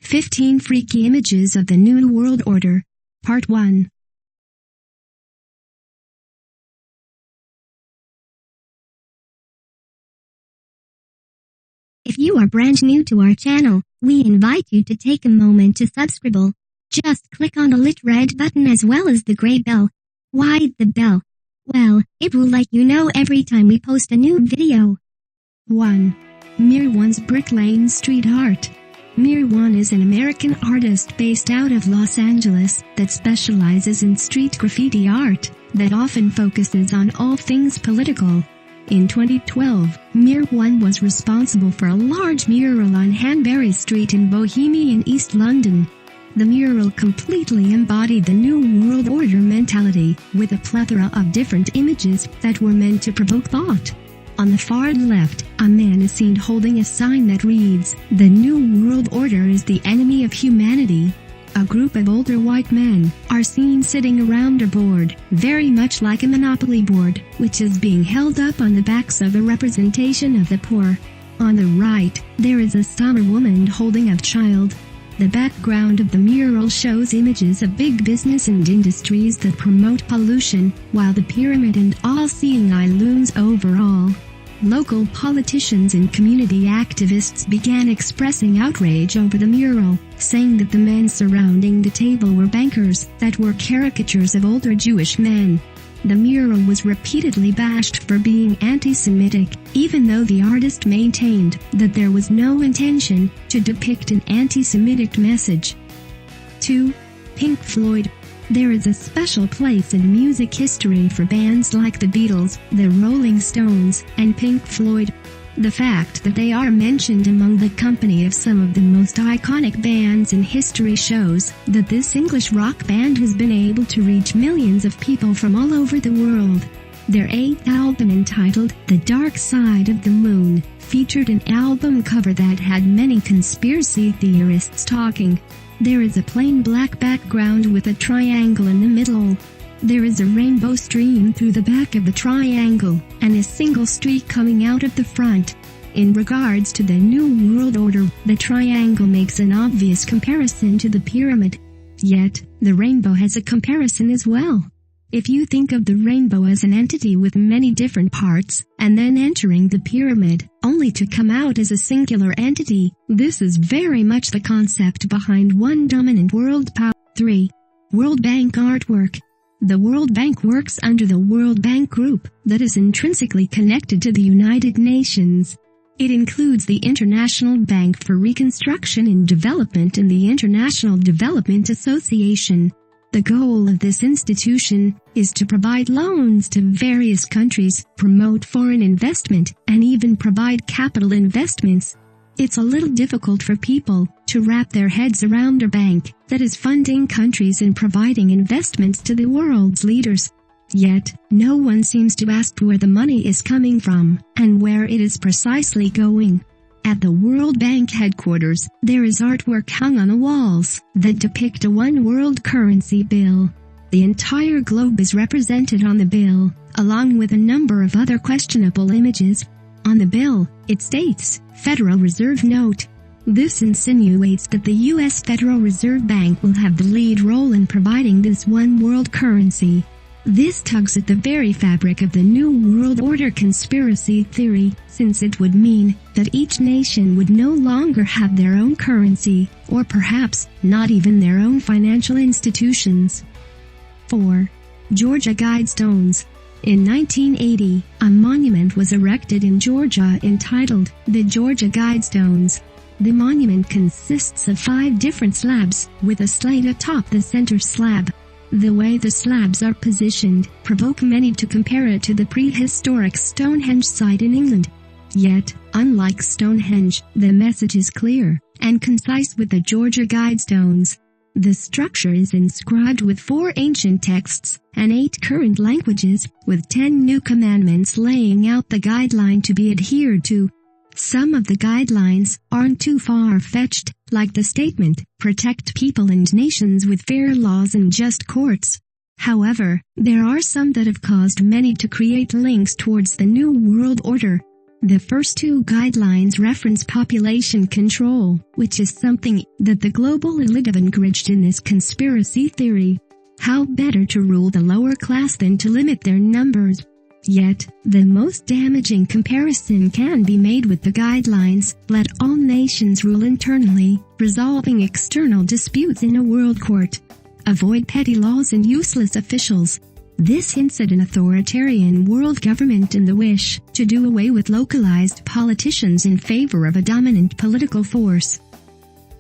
15 Freaky Images of the New World Order, Part 1. If you are brand new to our channel, we invite you to take a moment to subscribe. Just click on the lit red button as well as the gray bell. Why the bell? Well, it will let you know every time we post a new video. 1. Mear 1's Brick Lane Street Art. Mear 1 is an American artist based out of Los Angeles that specializes in street graffiti art that often focuses on all things political. In 2012, Mear 1 was responsible for a large mural on Hanbury Street in Bohemian East London. The mural completely embodied the New World Order mentality, with a plethora of different images that were meant to provoke thought. On the far left, a man is seen holding a sign that reads, "The New World Order is the enemy of humanity." A group of older white men are seen sitting around a board, very much like a Monopoly board, which is being held up on the backs of a representation of the poor. On the right, there is a somber woman holding a child. The background of the mural shows images of big business and industries that promote pollution, while the pyramid and all-seeing eye looms over all. Local politicians and community activists began expressing outrage over the mural, saying that the men surrounding the table were bankers that were caricatures of older Jewish men. The mural was repeatedly bashed for being anti-Semitic, even though the artist maintained that there was no intention to depict an anti-Semitic message. 2. Pink Floyd. There is a special place in music history for bands like the Beatles, the Rolling Stones, and Pink Floyd. The fact that they are mentioned among the company of some of the most iconic bands in history shows that this English rock band has been able to reach millions of people from all over the world. Their 8th album, entitled The Dark Side of the Moon, featured an album cover that had many conspiracy theorists talking. There is a plain black background with a triangle in the middle. There is a rainbow stream through the back of the triangle, and a single streak coming out of the front. In regards to the New World Order, the triangle makes an obvious comparison to the pyramid. Yet, the rainbow has a comparison as well. If you think of the rainbow as an entity with many different parts, and then entering the pyramid, only to come out as a singular entity, this is very much the concept behind one dominant world power. 3. World Bank Artwork. The World Bank works under the World Bank Group that is intrinsically connected to the United Nations. It includes the International Bank for Reconstruction and Development and the International Development Association. The goal of this institution is to provide loans to various countries, promote foreign investment, and even provide capital investments. It's a little difficult for people to wrap their heads around a bank that is funding countries and providing investments to the world's leaders. Yet, no one seems to ask where the money is coming from and where it is precisely going. At the World Bank headquarters, there is artwork hung on the walls that depict a one world currency bill. The entire globe is represented on the bill, along with a number of other questionable images. On the bill, it states, Federal Reserve Note. This insinuates that the U.S. Federal Reserve Bank will have the lead role in providing this one world currency. This tugs at the very fabric of the New World Order conspiracy theory, since it would mean that each nation would no longer have their own currency, or perhaps not even their own financial institutions. 4. Georgia Guidestones. In 1980, a monument was erected in Georgia entitled the Georgia Guidestones. The monument consists of 5 different slabs, with a slate atop the center slab. The way the slabs are positioned provoke many to compare it to the prehistoric Stonehenge site in England. Yet, unlike Stonehenge, the message is clear and concise with the Georgia Guidestones. The structure is inscribed with 4 ancient texts and 8 current languages, with 10 new commandments laying out the guideline to be adhered to. Some of the guidelines aren't too far-fetched, like the statement, protect people and nations with fair laws and just courts. However, there are some that have caused many to create links towards the New World Order. The first two guidelines reference population control, which is something that the global elite have encouraged in this conspiracy theory. How better to rule the lower class than to limit their numbers? Yet, the most damaging comparison can be made with the guidelines, let all nations rule internally, resolving external disputes in a world court. Avoid petty laws and useless officials. This hints at an authoritarian world government and the wish to do away with localized politicians in favor of a dominant political force.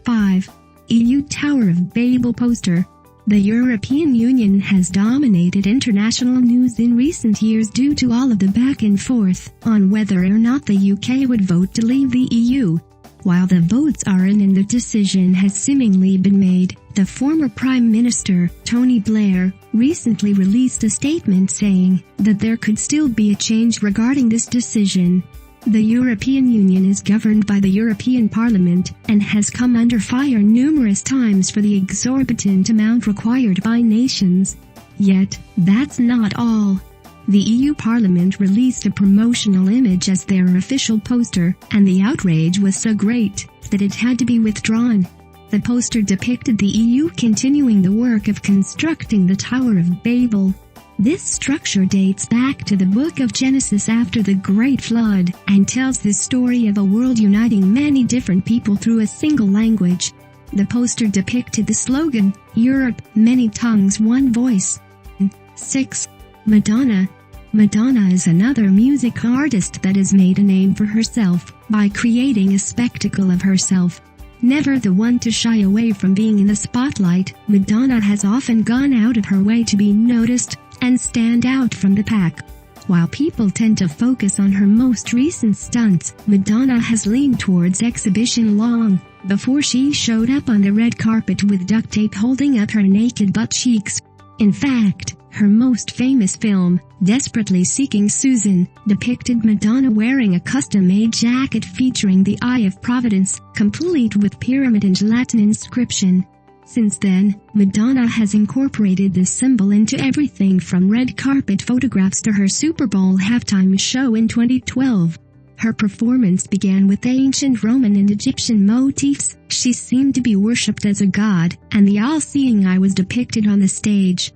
5. EU Tower of Babel poster. The European Union has dominated international news in recent years due to all of the back and forth on whether or not the UK would vote to leave the EU. While the votes are in and the decision has seemingly been made, the former Prime Minister, Tony Blair, recently released a statement saying that there could still be a change regarding this decision. The European Union is governed by the European Parliament and has come under fire numerous times for the exorbitant amount required by nations. Yet, that's not all. The EU Parliament released a promotional image as their official poster, and the outrage was so great that it had to be withdrawn. The poster depicted the EU continuing the work of constructing the Tower of Babel. This structure dates back to the book of Genesis after the Great Flood, and tells the story of a world uniting many different people through a single language. The poster depicted the slogan, Europe, many tongues, one voice. 6. Madonna. Madonna is another music artist that has made a name for herself by creating a spectacle of herself. Never the one to shy away from being in the spotlight, Madonna has often gone out of her way to be noticed and stand out from the pack. While people tend to focus on her most recent stunts, Madonna has leaned towards exhibition long before she showed up on the red carpet with duct tape holding up her naked butt cheeks. In fact, her most famous film, Desperately Seeking Susan, depicted Madonna wearing a custom-made jacket featuring the Eye of Providence, complete with pyramid and Latin inscription. Since then, Madonna has incorporated this symbol into everything from red carpet photographs to her Super Bowl halftime show in 2012. Her performance began with ancient Roman and Egyptian motifs. She seemed to be worshipped as a god, and the all-seeing eye was depicted on the stage.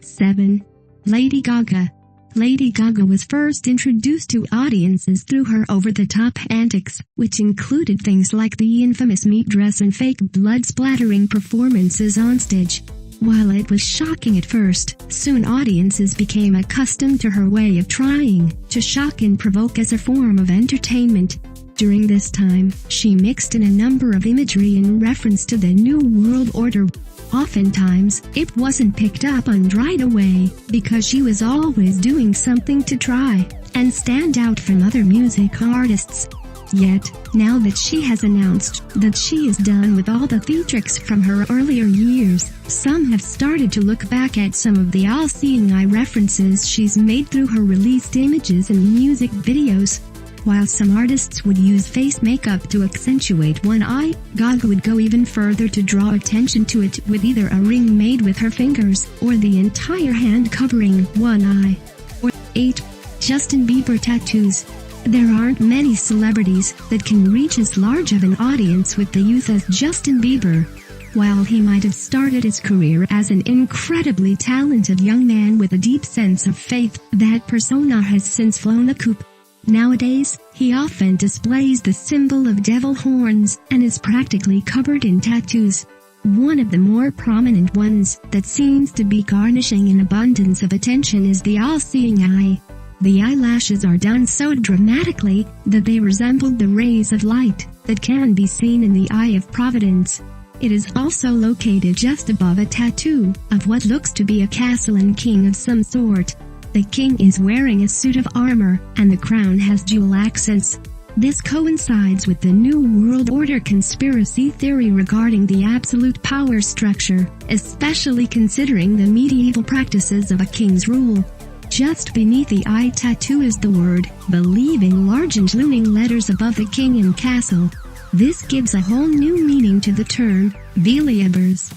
7. Lady Gaga. Lady Gaga was first introduced to audiences through her over-the-top antics, which included things like the infamous meat dress and fake blood-splattering performances on stage. While it was shocking at first, soon audiences became accustomed to her way of trying to shock and provoke as a form of entertainment. During this time, she mixed in a number of imagery in reference to the New World Order. Oftentimes, it wasn't picked up on right away, because she was always doing something to try and stand out from other music artists. Yet, now that she has announced that she is done with all the theatrics from her earlier years, some have started to look back at some of the all-seeing eye references she's made through her released images and music videos. While some artists would use face makeup to accentuate one eye, Gaga would go even further to draw attention to it with either a ring made with her fingers, or the entire hand covering one eye. 8. Justin Bieber tattoos. There aren't many celebrities that can reach as large of an audience with the youth as Justin Bieber. While he might have started his career as an incredibly talented young man with a deep sense of faith, that persona has since flown the coop. Nowadays, he often displays the symbol of devil horns and is practically covered in tattoos. One of the more prominent ones that seems to be garnishing an abundance of attention is the all-seeing eye. The eyelashes are done so dramatically that they resemble the rays of light that can be seen in the Eye of Providence. It is also located just above a tattoo of what looks to be a castle and king of some sort. The king is wearing a suit of armor, and the crown has jewel accents. This coincides with the New World Order conspiracy theory regarding the absolute power structure, especially considering the medieval practices of a king's rule. Just beneath the eye tattoo is the word "believe" in large and looming letters above the king and castle. This gives a whole new meaning to the term, believers.